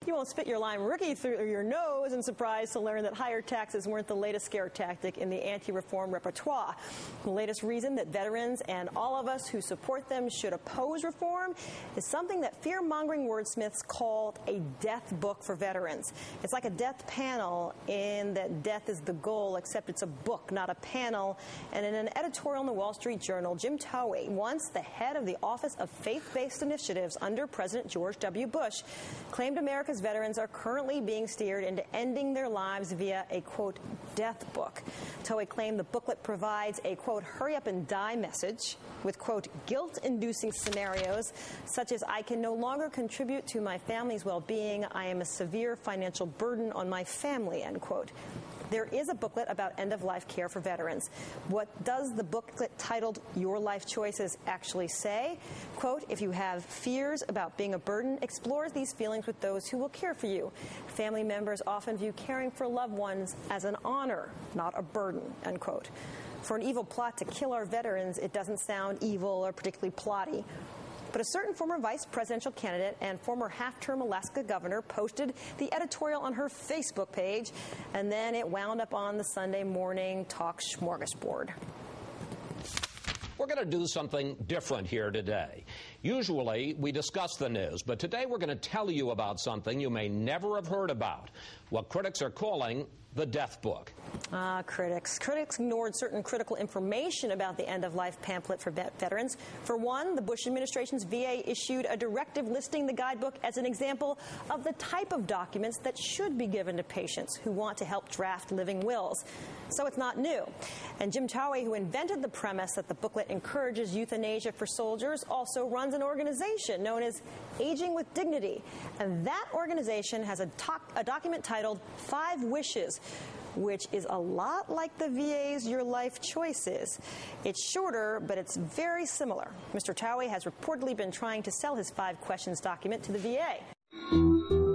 You won't spit your lime rookie through your nose and surprised to learn that higher taxes weren't the latest scare tactic in the anti-reform repertoire. The latest reason that veterans and all of us who support them should oppose reform is something that fear-mongering wordsmiths called a death book for veterans. It's like a death panel in that death is the goal, except it's a book, not a panel. And in an editorial in the Wall Street Journal, Jim Towey, once the head of the Office of Faith-Based Initiatives under President George W. Bush, claimed America's veterans are currently being steered into ending their lives via a, quote, death book. Towey claimed the booklet provides a, quote, hurry up and die message with, quote, guilt-inducing scenarios such as I can no longer contribute to my family's well-being, I am a severe financial burden on my family, end quote. There is a booklet about end-of-life care for veterans. What does the booklet titled Your Life Choices actually say? Quote, if you have fears about being a burden, explore these feelings with those who will care for you. Family members often view caring for loved ones as an honor, not a burden, end quote. For an evil plot to kill our veterans, it doesn't sound evil or particularly plotty. But a certain former vice presidential candidate and former half-term Alaska governor posted the editorial on her Facebook page, and then it wound up on the Sunday morning talk smorgasbord. We're going to do something different here today. Usually, we discuss the news, but today we're going to tell you about something you may never have heard about, what critics are calling the death book. Critics ignored certain critical information about the end-of-life pamphlet for veterans. For one, the Bush administration's VA issued a directive listing the guidebook as an example of the type of documents that should be given to patients who want to help draft living wills. So it's not new. And Jim Towey, who invented the premise that the booklet encourages euthanasia for soldiers, also runs an organization known as Aging with Dignity. And that organization has a document titled 5 Wishes, which is a lot like the VA's Your Life Choices. It's shorter, but it's very similar. Mr. Towey has reportedly been trying to sell his 5 questions document to the VA.